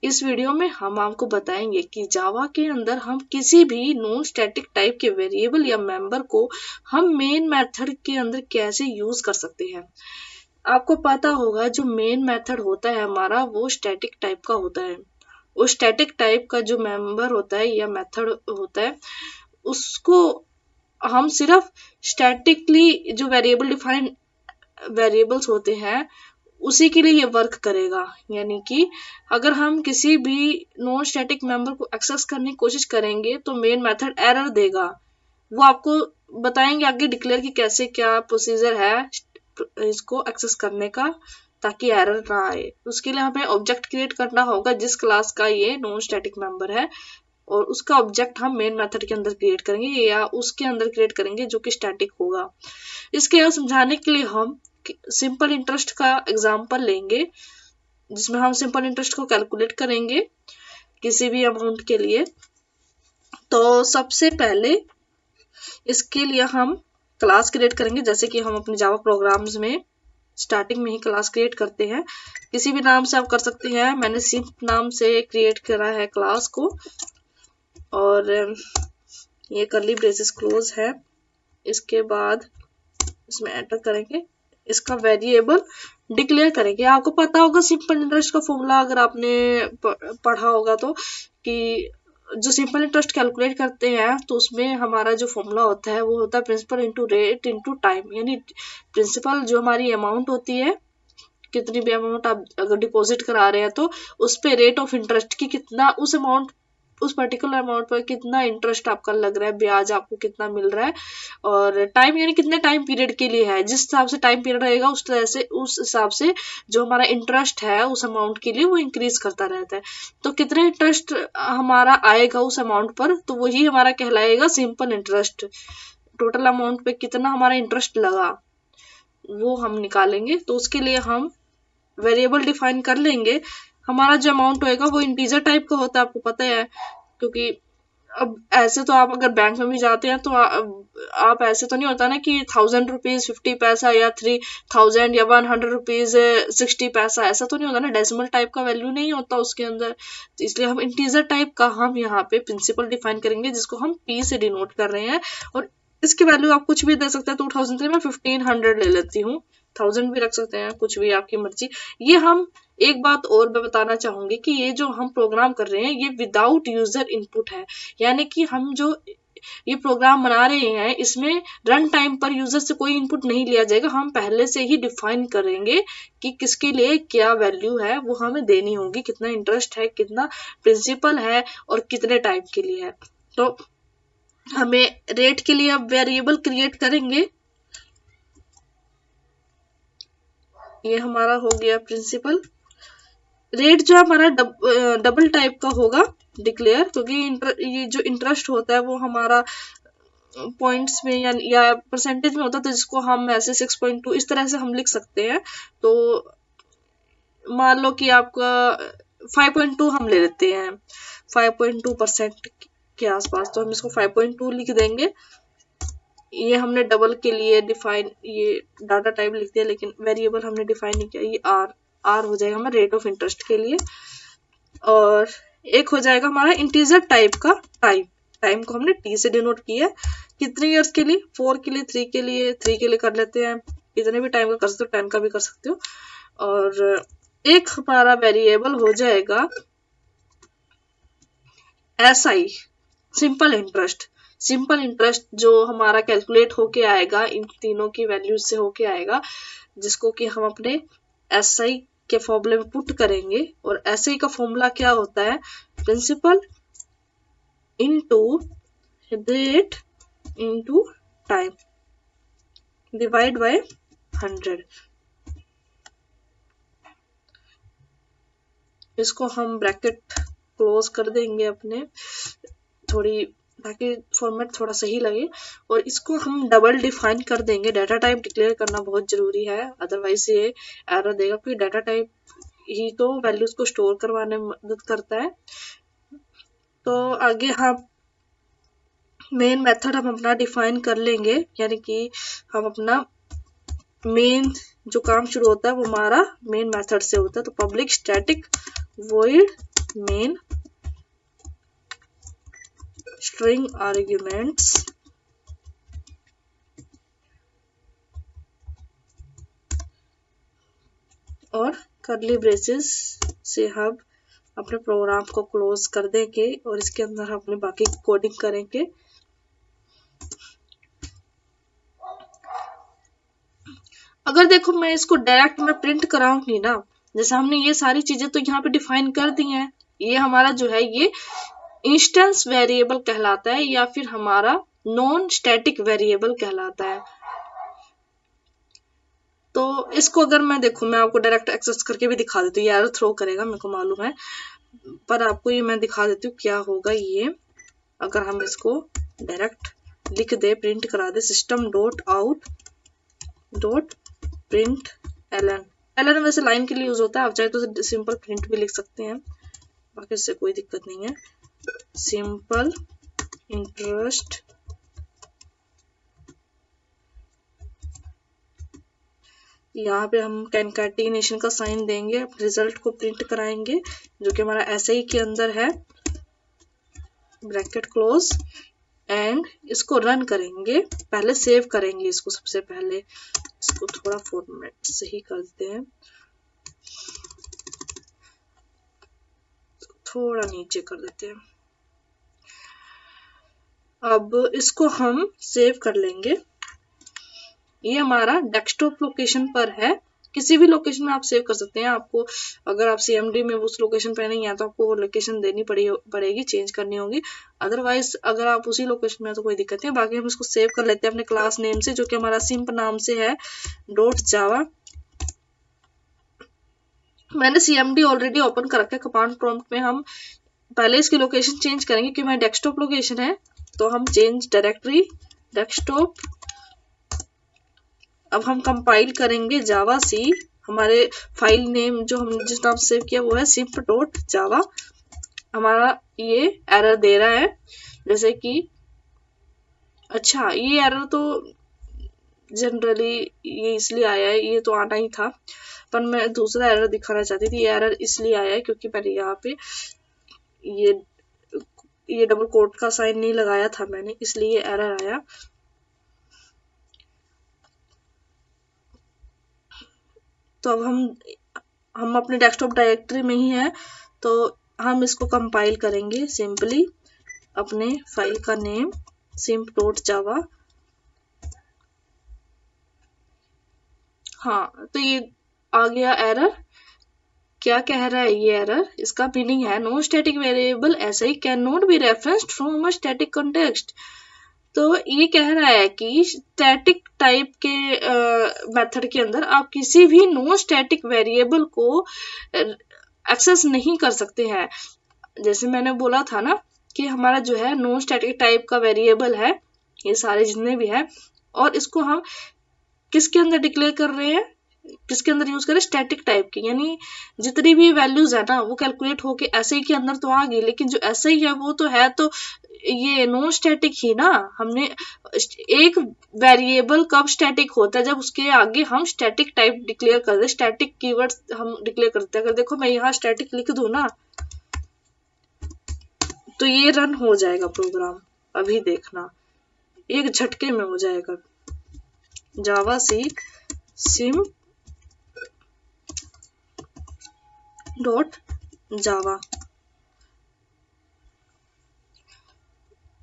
इस वीडियो में हम आपको बताएंगे कि जावा के अंदर हम किसी भी नॉन स्टैटिक टाइप के वेरिएबल या मेंबर को हम मेन मेथड के अंदर कैसे यूज कर सकते हैं। आपको पता होगा जो मेन मेथड होता है हमारा वो स्टैटिक टाइप का होता है। उस स्टैटिक टाइप का जो मेंबर होता है या मेथड होता है उसको हम सिर्फ स्टैटिकली जो वेरिएबल डिफाइंड वेरिएबल्स होते हैं उसी के लिए ये वर्क करेगा। यानी कि अगर हम किसी भी नॉन स्टैटिक मेंबर को एक्सेस करने की कोशिश करेंगे तो मेन मेथड एरर देगा। वो आपको बताएंगे आगे डिक्लेयर की कैसे क्या प्रोसीजर है इसको एक्सेस करने का ताकि एरर ना आए। उसके लिए हमें ऑब्जेक्ट क्रिएट करना होगा जिस क्लास का ये नॉन स्टैटिक मेंबर है और उसका ऑब्जेक्ट हम मेन मेथड के अंदर क्रिएट करेंगे या उसके अंदर क्रिएट करेंगे जो कि स्टैटिक होगा। इसके समझाने के लिए हम सिंपल इंटरेस्ट का एग्जांपल लेंगे जिसमें हम सिंपल इंटरेस्ट को कैलकुलेट करेंगे किसी भी अमाउंट के लिए। तो सबसे पहले इसके लिए हम क्लास क्रिएट करेंगे जैसे कि हम अपने जावा प्रोग्राम्स में स्टार्टिंग में ही क्लास क्रिएट करते हैं। किसी भी नाम से आप कर सकते हैं। मैंने सिंप नाम से क्रिएट करा है क्लास को और ये कर्ली ब्रेसेस क्लोज है। इसके बाद इसमें एंटर करेंगे, इसका वेरिएबल डिक्लेयर करेंगे। आपको पता होगा सिंपल इंटरेस्ट का फॉर्मूला अगर आपने पढ़ा होगा तो कि जो सिंपल इंटरेस्ट कैलकुलेट करते हैं तो उसमें हमारा जो फॉर्मूला होता है वो होता है principal into rate into time. यानी प्रिंसिपल जो हमारी अमाउंट होती है, कितनी भी अमाउंट आप अगर डिपॉजिट करा रहे हैं तो उस पे रेट ऑफ इंटरेस्ट की कितना उस अमाउंट उस पर्टिकुलर अमाउंट पर कितना इंटरेस्ट आपका लग रहा है, ब्याज आपको कितना मिल रहा है और टाइम यानी कितने टाइम पीरियड के लिए है। जिस हिसाब से टाइम पीरियड रहेगा उस तरह से उस हिसाब से जो हमारा इंटरेस्ट है उस अमाउंट के लिए वो इंक्रीज करता रहता है। तो कितना इंटरेस्ट हमारा आएगा उस अमाउंट पर तो वही हमारा कहलाएगा सिंपल इंटरेस्ट। टोटल अमाउंट पे कितना हमारा इंटरेस्ट लगा वो हम निकालेंगे। तो उसके लिए हम वेरिएबल डिफाइन कर लेंगे। हमारा जो अमाउंट होएगा वो इंटीजर टाइप का होता है, आपको पता है, क्योंकि अब ऐसे तो आप अगर बैंक में भी जाते हैं तो आप ऐसे तो नहीं होता ना कि 1000 रुपीज 50 पैसा या 3000 या 100 रुपीज 60 पैसा, ऐसा तो नहीं होता ना। डेसिमल टाइप का वैल्यू नहीं होता उसके अंदर। तो इसलिए हम इंटीजर टाइप का हम यहाँ पे प्रिंसिपल डिफाइन करेंगे जिसको हम पी से डिनोट कर रहे हैं और इसकी वैल्यू आप कुछ भी दे सकते हैं। 2003 में 1500 ले लेती हूँ, 1000 भी रख सकते हैं, कुछ भी आपकी मर्जी। ये हम एक बात और मैं बताना चाहूंगी कि ये जो हम प्रोग्राम कर रहे हैं ये विदाउट यूजर इनपुट है। यानी कि हम जो ये प्रोग्राम बना रहे हैं इसमें रन टाइम पर यूजर से कोई इनपुट नहीं लिया जाएगा। हम पहले से ही डिफाइन करेंगे कि किसके लिए क्या वैल्यू है वो हमें देनी होगी, कितना इंटरेस्ट है, कितना प्रिंसिपल है और कितने टाइम के लिए है। तो हमें रेट के लिए अब वेरिएबल क्रिएट करेंगे। ये हमारा हो गया प्रिंसिपल। रेट जो हमारा डबल टाइप का होगा डिक्लेयर, क्योंकि ये जो इंटरेस्ट होता है वो हमारा पॉइंट्स में या परसेंटेज में होता है तो जिसको हम ऐसे 6.2 इस तरह से हम लिख सकते हैं। तो मान लो कि आपका 5.2 हम ले लेते हैं, 5.2% के आसपास, तो हम इसको 5.2 लिख देंगे। ये हमने डबल के लिए डिफाइन ये डाटा टाइप लिख दिया लेकिन वेरिएबल हमने डिफाइन नहीं किया। ये आर हो जाएगा हमारा रेट ऑफ इंटरेस्ट के लिए। और एक हो जाएगा हमारा इंटीजर टाइप का टाइम को हमने टी से डिनोट किया है। कितने इयर्स के लिए, 4 के लिए, 3 के लिए, 3 के लिए कर लेते हैं। कितने भी टाइम का कर सकते हो, 10 का भी कर सकते हो। और एक हमारा वेरिएबल हो जाएगा SI simple interest. Simple interest जो हमारा कैलकुलेट होके आएगा इन तीनों की वैल्यूज से होके आएगा, जिसको कि हम अपने एसआई के फॉर्मूले में पुट करेंगे। और एसआई का फॉर्मूला क्या होता है, principal into rate into time divide by 100। इसको हम ब्रैकेट क्लोज कर देंगे अपने थोड़ी, ताकि फॉर्मेट थोड़ा सही लगे। और इसको हम डबल डिफाइन कर देंगे। डाटा टाइप डिक्लेयर करना बहुत जरूरी है, अदरवाइज ये एरर देगा, क्योंकि डाटा टाइप ही तो वैल्यूज को स्टोर करवाने में मदद करता है। तो आगे हम मेन मेथड हम अपना डिफाइन कर लेंगे, यानी कि हम अपना मेन जो काम शुरू होता है वो हमारा मेन मेथड से होता है। तो public static void main string arguments और कर्ली ब्रेसेस से हम अपने प्रोग्राम को क्लोज कर देंगे और इसके अंदर हम अपनी बाकी कोडिंग करेंगे। अगर देखो मैं इसको डायरेक्ट में प्रिंट कराऊंगी ना, जैसे हमने ये सारी चीजें तो यहाँ पे डिफाइन कर दी हैं, ये हमारा जो है ये इंस्टेंस वेरिएबल कहलाता है या फिर हमारा नॉन स्टैटिक वेरिएबल कहलाता है। तो इसको अगर मैं देखूं, मैं आपको डायरेक्ट एक्सेस करके भी दिखा देती हूँ, ये एरर थ्रो करेगा मेरे को मालूम है, पर आपको ये मैं दिखा देती हूँ क्या होगा। ये अगर हम इसको डायरेक्ट लिख दे, प्रिंट करा दे system dot out dot println वैसे लाइन के लिए यूज होता है, आप चाहे तो सिंपल प्रिंट भी लिख सकते हैं, बाकी इससे कोई दिक्कत नहीं है। सिंपल इंटरेस्ट यहाँ पे हम कैनकैटिनेशन का साइन देंगे, रिजल्ट को प्रिंट कराएंगे जो कि हमारा एसआई के अंदर है, ब्रैकेट क्लोज, एंड इसको रन करेंगे। पहले सेव करेंगे इसको, सबसे पहले इसको थोड़ा फॉर्मेट सही करते हैं, थोड़ा नीचे कर देते हैं। अब इसको हम सेव कर लेंगे। ये हमारा डेस्कटॉप लोकेशन पर है, किसी भी लोकेशन में आप सेव कर सकते हैं। आपको अगर आप CMD में उस लोकेशन पे नहीं है तो आपको वो लोकेशन देनी पड़ेगी, चेंज करनी होगी। अदरवाइज अगर आप उसी लोकेशन में है तो कोई दिक्कत नहीं। बाकी हम इसको सेव कर लेते हैं अपने क्लास नेम से, जो कि हमारा सिंप नाम से है .java। मैंने CMD ऑलरेडी ओपन कर रखा है। कमांड प्रॉम्प्ट में हम पहले इसकी लोकेशन चेंज करेंगे कि मैं डेस्कटॉप लोकेशन है, तो हम चेंज डायरेक्टरी डेस्कटॉप। अब हम कंपाइल करेंगे जावा सी, हमारे फाइल नेम जो हमने जिस नाम से सेव किया वो है simp.java। हमारा ये एरर दे रहा है, जैसे कि अच्छा ये एरर तो जनरली ये इसलिए आया है, ये तो आना ही था, पर मैं दूसरा एरर दिखाना चाहती थी। ये एरर इसलिए आया है क्योंकि मैंने यहाँ पे ये डबल कोट का साइन नहीं लगाया था मैंने, इसलिए एरर आया। तो अब हम अपने डेस्कटॉप डायरेक्टरी में ही है, तो हम इसको कंपाइल करेंगे सिंपली अपने फाइल का नेम simp.java। हाँ, तो ये आ गया एरर। क्या कह रहा है ये एरर? इसका मीनिंग है no static variable SI can not be referenced from a static context. तो ये कह रहा है कि स्टैटिक टाइप के मेथड के अंदर आप किसी भी नॉन स्टैटिक वेरिएबल को एक्सेस नहीं कर सकते हैं। जैसे मैंने बोला था ना कि हमारा जो है नॉन स्टैटिक टाइप का वेरिएबल है, ये सारे जितने भी है, और इसको हम किसके अंदर डिक्लेयर कर रहे हैं, किसके अंदर यूज करें, स्टैटिक टाइप की, यानी जितनी भी वैल्यूज है ना वो कैलकुलेट होके एसआई के अंदर तो आ गई, लेकिन जो एसआई है वो तो है तो ये नॉन स्टैटिक ही ना। हमने एक वेरिएबल कब स्टैटिक होता है, जब उसके आगे हम स्टैटिक टाइप डिक्लेयर कर दे, स्टैटिक कीवर्ड हम डिक्लेयर करते हैं। अगर देखो मैं यहाँ स्टैटिक लिख दूं ना तो ये रन हो जाएगा प्रोग्राम, अभी देखना एक झटके में हो जाएगा। जावा सी simp.java।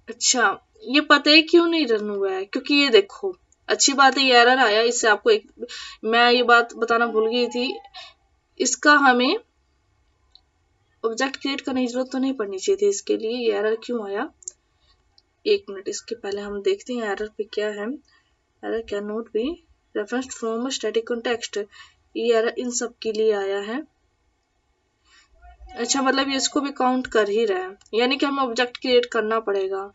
अच्छा, ये पता है क्यों नहीं रन हुआ है? क्योंकि ये देखो, अच्छी बात है ये एरर आया, इससे आपको मैं ये बात बताना भूल गई थी, इसका हमें ऑब्जेक्ट क्रिएट करने की जरूरत तो नहीं पड़नी चाहिए थी। इसके लिए ये एरर क्यों आया, एक मिनट, इसके पहले हम देखते हैं एरर पे क्या है। Error can not be referenced from a static context, ये एरर इन सब के लिए आया है। अच्छा, मतलब ये इसको भी काउंट कर ही रहा है, यानी कि हमें ऑब्जेक्ट क्रिएट करना पड़ेगा।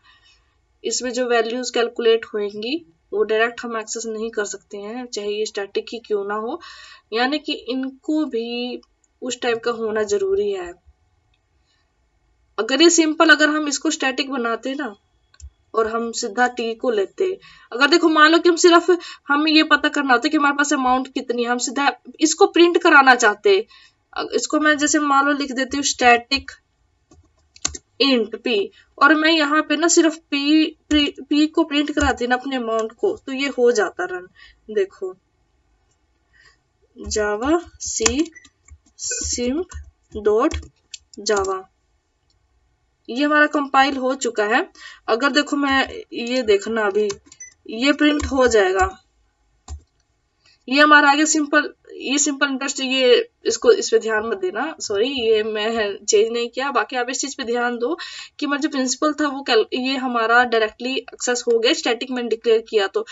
इसमें जो वैल्यूज कैलकुलेट होंगी वो डायरेक्ट हम एक्सेस नहीं कर सकते हैं, चाहे ये स्टैटिक ही क्यों ना हो, यानी कि इनको भी उस टाइप का होना जरूरी है। अगर ये सिंपल, अगर हम इसको स्टैटिक बनाते ना और हम सीधा टी को लेते, अगर देखो मान लो कि हम सिर्फ हम ये पता करना होता कि हमारे पास अमाउंट कितनी है, हम सीधा इसको प्रिंट कराना चाहते, इसको मैं जैसे मान लो लिख देती हूँ स्टैटिक इंट पी, और मैं यहाँ पे ना सिर्फ पी को प्रिंट कराती ना अपने अमाउंट को, तो ये हो जाता रन। देखो जावा सी सिम्प डॉट जावा, ये हमारा कंपाइल हो चुका है। अगर देखो मैं ये देखना, अभी ये प्रिंट हो जाएगा, ये हमारा आगे सिंपल, ये सिंपल इंटरेस्ट, ये इसको इस पे ध्यान मत देना, सॉरी ये मैं चेंज नहीं किया। बाकी आप इस चीज पे ध्यान दो कि मतलब जो प्रिंसिपल था वो ये हमारा डायरेक्टली एक्सेस हो गया स्टैटिक मैंने डिक्लेयर किया तो।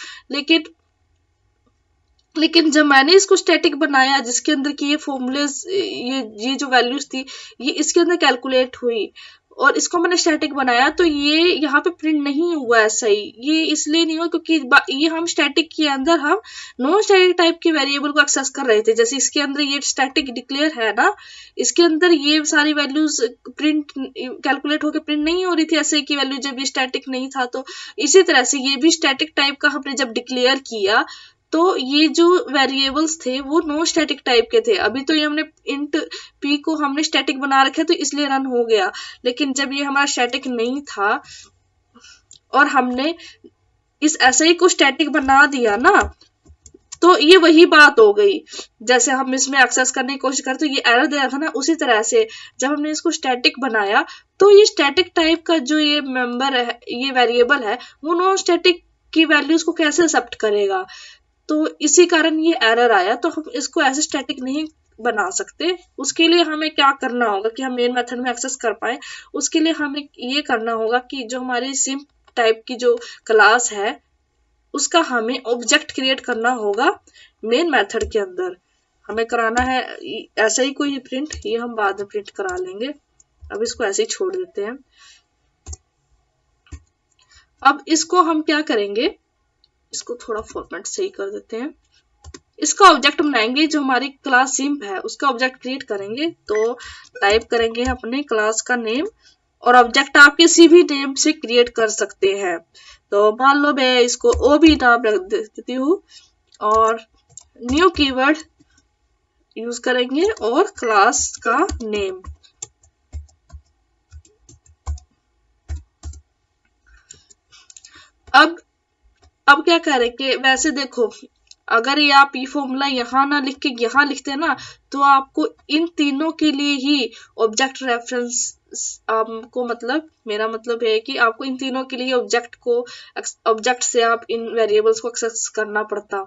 लेकिन जब मैंने इसको स्टैटिक बनाया जिसके अंदर की ये फॉर्मूलेस, ये जो वैल्यूज थी ये इसके अंदर कैलकुलेट हुई, और इसको मैंने स्टैटिक बनाया, तो ये यहाँ पे प्रिंट नहीं हुआ ऐसा ही। ये इसलिए नहीं हुआ क्योंकि ये हम स्टैटिक के अंदर हम नॉन स्टैटिक टाइप के वेरिएबल को एक्सेस कर रहे थे। जैसे इसके अंदर ये स्टैटिक डिक्लेयर है ना, इसके अंदर ये सारी वैल्यूज प्रिंट कैलकुलेट होकर प्रिंट नहीं हो रही थी ऐसे की वैल्यू, जब ये स्टैटिक नहीं था। तो इसी तरह से ये भी स्टैटिक टाइप का हमने जब डिक्लेयर किया तो ये जो वेरिएबल्स थे वो नॉन स्टैटिक टाइप के थे। अभी तो ये हमने इंट पी को हमने स्टैटिक बना रखा तो इसलिए रन हो गया, लेकिन जब ये हमारा स्टैटिक नहीं था और हमने इस ऐसे को स्टैटिक बना दिया ना, तो ये वही बात हो गई। जैसे हम इसमें एक्सेस करने की कोशिश करते तो ये एरर दे रहा था ना, उसी तरह से जब हमने इसको स्टैटिक बनाया तो ये स्टैटिक टाइप का जो ये मेंबर है, ये वेरिएबल है, वो नॉन स्टैटिक की वैल्यूज को कैसे एक्सेप्ट करेगा। तो इसी कारण ये एरर आया। तो हम इसको ऐसे स्टैटिक नहीं बना सकते। उसके लिए हमें क्या करना होगा कि हम मेन मेथड में एक्सेस कर पाए, उसके लिए हमें ये करना होगा कि जो हमारी सिम्प टाइप की जो क्लास है उसका हमें ऑब्जेक्ट क्रिएट करना होगा मेन मेथड के अंदर। हमें कराना है ऐसा ही कोई प्रिंट, ये हम बाद में प्रिंट करा लेंगे, अब इसको ऐसे ही छोड़ देते हैं। अब इसको हम क्या करेंगे, इसको थोड़ा फॉर्मेट सही कर देते हैं। इसका ऑब्जेक्ट बनाएंगे, जो हमारी क्लास सिम्प है उसका ऑब्जेक्ट क्रिएट करेंगे। तो टाइप करेंगे अपने क्लास का नेम, और ऑब्जेक्ट आप किसी भी नेम से क्रिएट कर सकते हैं। तो मान लो मैं इसको ओ भी नाम रख देती हूँ, और न्यू कीवर्ड यूज करेंगे और क्लास का नेम। अब क्या करेंगे, वैसे देखो अगर ये आप ये फॉर्मूला यहाँ ना लिख के यहाँ लिखते ना, तो आपको इन तीनों के लिए ही ऑब्जेक्ट रेफरेंस आपको, मतलब मेरा मतलब है कि आपको इन तीनों के लिए ऑब्जेक्ट से आप इन वेरिएबल्स को एक्सेस करना पड़ता।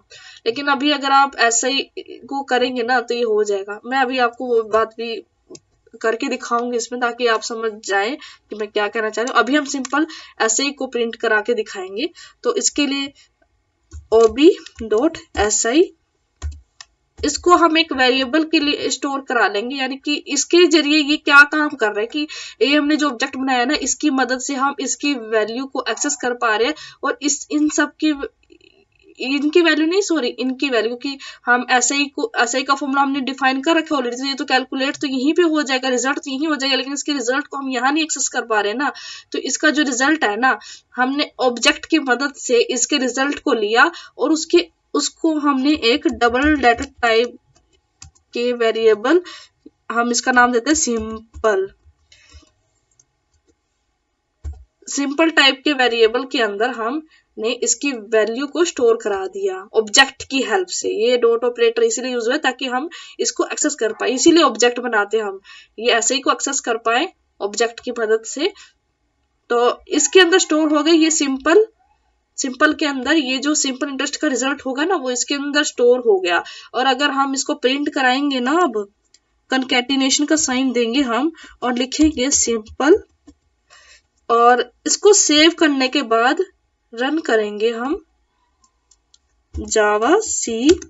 लेकिन अभी अगर आप ऐसा ही को करेंगे ना तो ये हो जाएगा। मैं अभी आपको वो बात भी करके दिखाऊंगी इसमें, ताकि आप समझ जाएं कि मैं क्या कहना चाह रही हूँ। अभी हम सिंपल ऐसे ही को प्रिंट करा के दिखाएंगे। तो इसके लिए ob.si, इसको हम एक वेरिएबल के लिए स्टोर करा लेंगे, यानी कि इसके जरिए ये क्या काम कर रहा है कि ये हमने जो ऑब्जेक्ट बनाया ना इसकी मदद से हम इसकी वैल्यू को एक्सेस कर पा रहे हैं, और इन सब की इनकी वैल्यू नहीं, सॉरी इनकी वैल्यू की हम ऐसे ही का फॉर्मूला हमने डिफाइन कर रखा ऑलरेडी। तो ये तो कैलकुलेट तो यहीं पे हो जाएगा, रिजल्ट तो यहीं हो जाएगा, लेकिन इसके रिजल्ट को हम यहाँ नहीं एक्सेस कर पा रहे ना। तो इसका जो रिजल्ट है ना, हमने ऑब्जेक्ट की मदद से इसके रिजल्ट को लिया और उसको हमने एक डबल डाटा टाइप के वेरिएबल, हम इसका नाम देते हैं सिंपल टाइप के वेरिएबल के अंदर हमने इसकी वैल्यू को स्टोर करा दिया ऑब्जेक्ट की हेल्प से। ये डॉट ऑपरेटर इसीलिए यूज हुआ है ताकि हम इसको एक्सेस कर पाए, इसीलिए ऑब्जेक्ट बनाते हम, ये ऐसे ही को एक्सेस कर पाए ऑब्जेक्ट की मदद से। तो इसके अंदर स्टोर हो गई ये सिंपल के अंदर ये जो सिंपल इंटरेस्ट का रिजल्ट होगा ना वो इसके अंदर स्टोर हो गया। और अगर हम इसको प्रिंट कराएंगे ना, अब कंकैटिनेशन का साइन देंगे हम और लिखेंगे सिंपल, और इसको सेव करने के बाद रन करेंगे हम जावा सी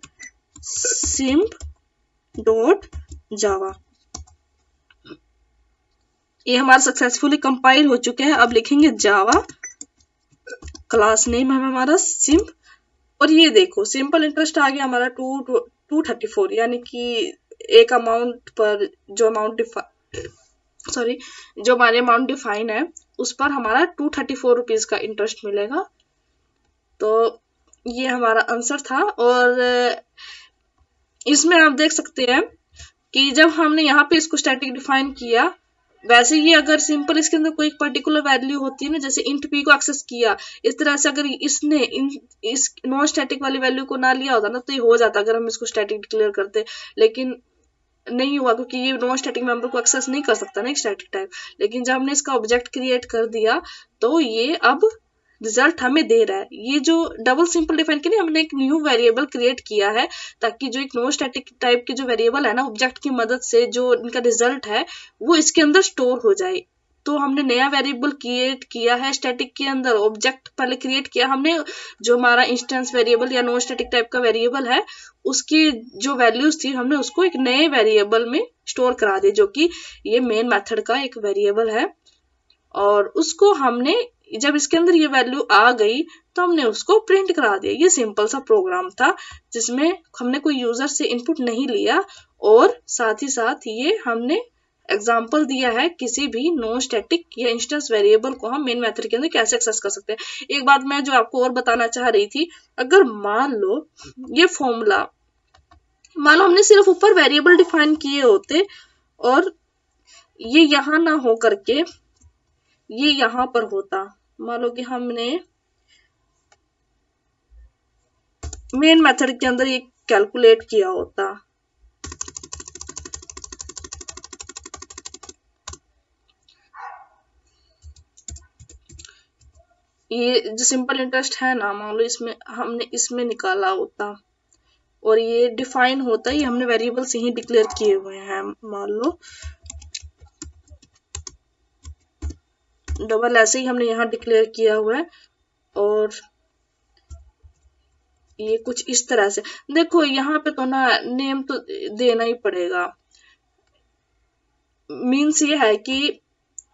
सिम्प डॉट जावा। ये हमारा सक्सेसफुली कंपाइल हो चुके हैं। अब लिखेंगे जावा, क्लास नेम है हमारा सिम्प, और ये देखो सिंपल इंटरेस्ट आ गया हमारा 234, यानी कि एक अमाउंट पर जो हमारे अमाउंट डिफाइन है उस पर हमारा 234 रुपीज का इंटरेस्ट मिलेगा। तो ये हमारा आंसर था। और इसमें आप देख सकते हैं कि जब हमने यहाँ पे इसको स्टैटिक डिफाइन किया, वैसे ये अगर सिंपल इसके अंदर कोई पर्टिकुलर वैल्यू होती है ना, जैसे इंट पी को एक्सेस किया, इस तरह से अगर इसने इस नॉन स्टैटिक वाली वैल्यू को ना लिया होता ना तो ये हो जाता अगर हम इसको स्टैटिक डिक्लेयर करते, लेकिन नहीं हुआ क्योंकि ये नॉन स्टैटिक मेंबर को एक्सेस नहीं कर सकता ना स्टैटिक टाइप। लेकिन जब हमने इसका ऑब्जेक्ट क्रिएट कर दिया तो ये अब रिजल्ट हमें दे रहा है। ये जो डबल सिंपल डिफाइन के लिए हमने एक न्यू वेरिएबल क्रिएट किया है ताकि जो एक नॉन स्टैटिक टाइप के जो वेरिएबल है ना ऑब्जेक्ट की मदद से जो इनका रिजल्ट है वो इसके अंदर स्टोर हो जाए। तो हमने नया वेरिएबल क्रिएट किया है स्टैटिक के अंदर, ऑब्जेक्ट पहले क्रिएट किया हमने, जो हमारा इंस्टेंस वेरिएबल या नॉन स्टैटिक टाइप का वेरिएबल है उसकी जो वैल्यूज थी हमने उसको एक नए वेरिएबल में स्टोर करा दिया जो कि ये मेन मेथड का एक वेरिएबल है। और उसको हमने जब इसके अंदर ये वैल्यू आ गई तो हमने उसको प्रिंट करा दिया। ये सिंपल सा प्रोग्राम था जिसमें हमने कोई यूजर से इनपुट नहीं लिया और साथ ही साथ ये हमने एग्जाम्पल दिया है किसी भी नॉन स्टैटिक या इंस्टेंस वेरिएबल को हम मेन मेथड के अंदर कैसे एक्सेस कर सकते हैं। एक बात मैं जो आपको और बताना चाह रही थी, अगर मान लो ये फॉर्मूला, मान लो हमने सिर्फ ऊपर वेरिएबल डिफाइन किए होते और ये यहाँ ना हो करके ये यहाँ पर होता, मान लो कि हमने मेन मेथड के अंदर ये कैलकुलेट किया होता, ये जो सिंपल इंटरेस्ट है ना मान लो इसमें हमने इसमें निकाला होता और ये डिफाइन होता है, ये हमने वेरिएबल से ही डिक्लेयर किए हुए हैं, मान लो डबल ऐसे ही हमने यहाँ डिक्लेयर किया हुआ है और ये कुछ इस तरह से देखो यहाँ पे तो ना नेम तो देना ही पड़ेगा। मीन्स ये है कि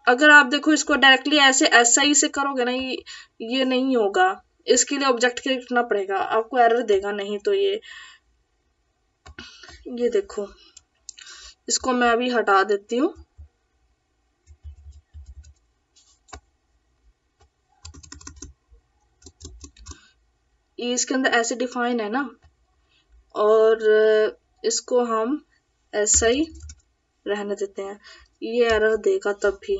अगर आप देखो इसको डायरेक्टली ऐसे SI से करोगे ना ये नहीं होगा, इसके लिए ऑब्जेक्ट क्रिएट करना पड़ेगा, आपको एरर देगा नहीं तो ये देखो इसको मैं अभी हटा देती हूँ। ये इसके अंदर ऐसे डिफाइन है ना और इसको हम SI रहने देते हैं, ये एरर देगा तब भी।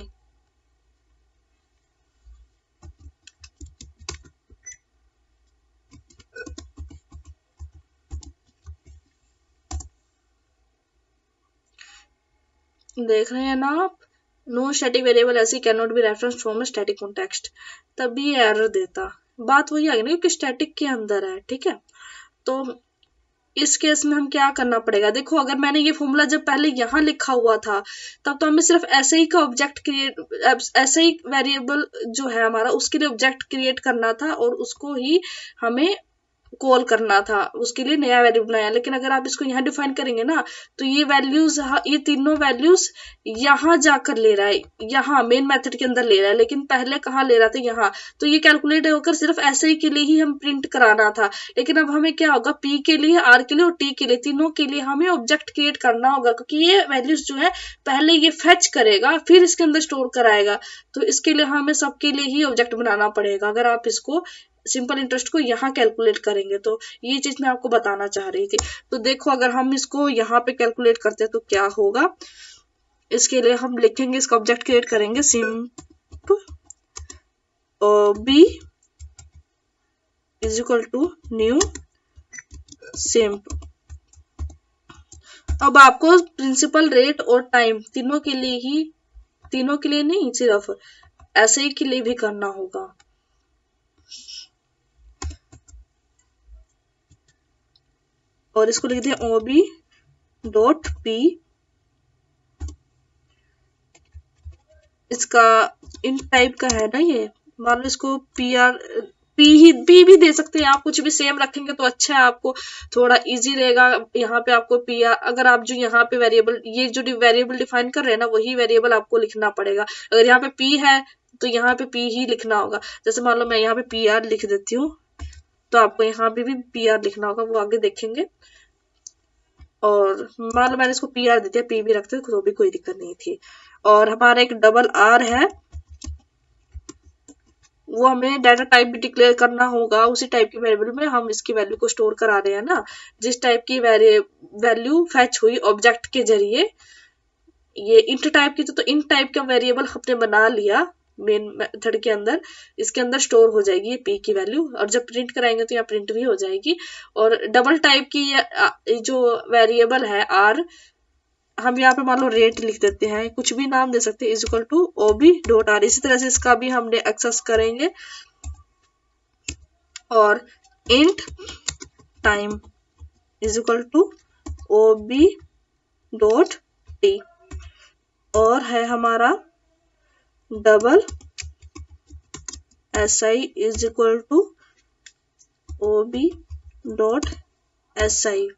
देख रहे हैं ना आप, नो स्टैटिक वेरिएबल ऐसी can not B reference from a static context, तभी ये एरर देता। बात वही आ गई ना क्योंकि स्टैटिक के अंदर है, ठीक है। तो इस केस में हम क्या करना पड़ेगा, देखो अगर मैंने ये फॉर्मूला जब पहले यहाँ लिखा हुआ था तब तो हमें सिर्फ ऐसे ही का ऑब्जेक्ट क्रिएट, ऐसे ही वेरिएबल जो है हमारा उसके लिए ऑब्जेक्ट क्रिएट करना था और उसको ही हमें कॉल करना था, उसके लिए नया वेरिएबल बनाया। लेकिन अगर आप इसको यहाँ डिफाइन करेंगे ना तो ये वैल्यूज, ये तीनों वैल्यूज यहाँ जाकर ले रहा है, यहाँ मेन मेथड के अंदर ले रहा है, लेकिन पहले कहाँ ले रहा था यहाँ। तो ये कैलकुलेट होकर सिर्फ ऐसे ही के लिए ही हम प्रिंट कराना था, लेकिन अब हमें क्या होगा P के लिए, R के लिए और T के लिए, तीनों के लिए हमें ऑब्जेक्ट क्रिएट करना होगा क्योंकि ये वैल्यूज जो है पहले ये फेच करेगा फिर इसके अंदर स्टोर कराएगा। तो इसके लिए हमें सबके लिए ही ऑब्जेक्ट बनाना पड़ेगा अगर आप इसको सिंपल इंटरेस्ट को यहाँ कैलकुलेट करेंगे। तो ये चीज मैं आपको बताना चाह रही थी। तो देखो अगर हम इसको यहाँ पे कैलकुलेट करते हैं तो क्या होगा, इसके लिए हम लिखेंगे, इसका ऑब्जेक्ट क्रिएट करेंगे Simp b is equal to new Simp. अब आपको प्रिंसिपल, रेट और टाइम तीनों के लिए नहीं सिर्फ ऐसे ही के लिए भी करना होगा। और इसको लिख दिया OB.P, इसका इन टाइप का है ना, ये मान लो इसको P भी दे सकते हैं आप, कुछ भी सेम रखेंगे तो अच्छा है, आपको थोड़ा इजी रहेगा। यहाँ पे आपको PR, अगर आप जो यहाँ पे वेरिएबल, ये जो वेरिएबल डिफाइन कर रहे हैं ना वही वेरिएबल आपको लिखना पड़ेगा। अगर यहाँ पे P है तो यहाँ पे P ही लिखना होगा। जैसे मान लो मैं यहाँ पे PR लिख देती हूँ तो आपको यहाँ पे भी PR लिखना होगा, वो आगे देखेंगे। और मान लो मैंने इसको PR दे दिया, P भी रखते तो भी कोई दिक्कत नहीं थी। और हमारा एक डबल R है, वो हमें डाटा टाइप भी डिक्लेयर करना होगा, उसी टाइप की वेरिएबल में हम इसकी वैल्यू को स्टोर करा रहे हैं ना, जिस टाइप की वैल्यू फेच हुई ऑब्जेक्ट के जरिए ये इंट टाइप की, तो इंट टाइप का वेरिएबल हमने बना लिया मेन मेथड के अंदर, इसके अंदर स्टोर हो जाएगी ये p की वैल्यू, और जब प्रिंट कराएंगे तो यहाँ प्रिंट भी हो जाएगी। और डबल टाइप की ये जो वेरिएबल है r, हम यहाँ पे मान लो रेट लिख देते हैं, कुछ भी नाम दे सकते हैं, इज इक्वल टू ob.r। इसी तरह से इसका भी हमने एक्सेस करेंगे, और int time is equal to ob.t, और है हमारा double si is equal to ob.si।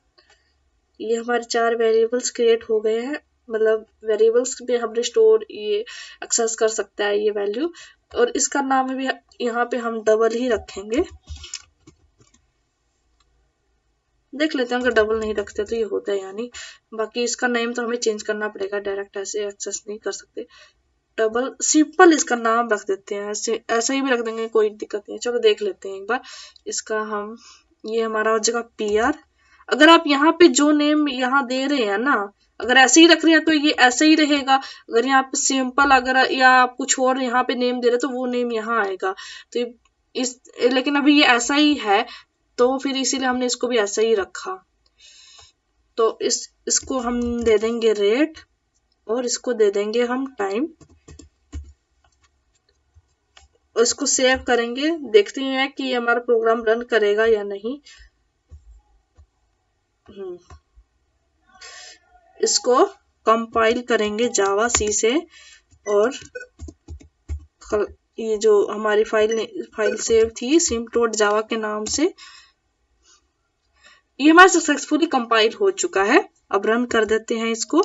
ये हमारे 4 वेरिएबल्स क्रिएट हो गए हैं, मतलब वेरिएबल्स पे हमने स्टोर ये एक्सेस कर सकता है ये वैल्यू, और इसका नाम भी यहाँ पे हम डबल ही रखेंगे। देख लेते हैं, अगर डबल नहीं रखते तो ये होता है यानी, बाकी इसका नेम तो हमें चेंज करना पड़ेगा, डायरेक्ट ऐसे एक्सेस नहीं कर सकते। डबल सिंपल इसका नाम रख देते हैं, ऐसे ही भी रख देंगे, कोई दिक्कत नहीं है। चलो देख लेते हैं एक बार इसका हम, ये हमारा हो जाएगा PR। अगर आप यहाँ पे जो नेम यहाँ दे रहे हैं ना, अगर ऐसे ही रख रहे हैं तो ये ऐसे ही रहेगा, अगर यहाँ पे सिंपल अगर या आप कुछ और यहाँ पे नेम दे रहे तो वो नेम यहाँ आएगा। तो इस लेकिन अभी ये ऐसा ही है, तो फिर इसीलिए हमने इसको भी ऐसा ही रखा। तो इसको हम दे देंगे रेट, और इसको दे देंगे हम टाइम, इसको सेव करेंगे, देखते हैं कि ये हमारा प्रोग्राम रन करेगा या नहीं। इसको कंपाइल करेंगे जावा सी से, और ये जो हमारी फाइल सेव थी simp.java के नाम से, ये हमारा सक्सेसफुली कंपाइल हो चुका है। अब रन कर देते हैं इसको,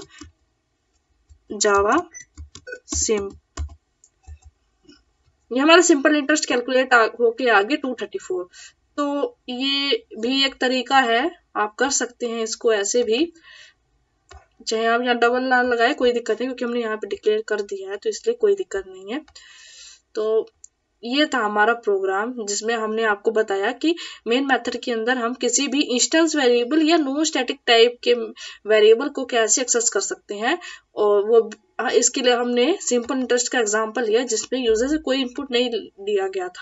जावा सिंप। ये हमारा सिंपल इंटरेस्ट कैलकुलेट होके आगे 234। तो ये भी एक तरीका है, आप कर सकते हैं इसको ऐसे भी, चाहे आप यहाँ डबल ना लगाए कोई दिक्कत नहीं, क्योंकि हमने यहाँ पे डिक्लेयर कर दिया है तो इसलिए कोई दिक्कत नहीं है। तो ये था हमारा प्रोग्राम, जिसमें हमने आपको बताया कि मेन मेथड के अंदर हम किसी भी इंस्टेंस वेरिएबल या नॉन स्टैटिक टाइप के वेरिएबल को कैसे एक्सेस कर सकते हैं। और वो इसके लिए हमने सिंपल इंटरेस्ट का एग्जांपल लिया, जिसमें यूजर से कोई इनपुट नहीं दिया गया था।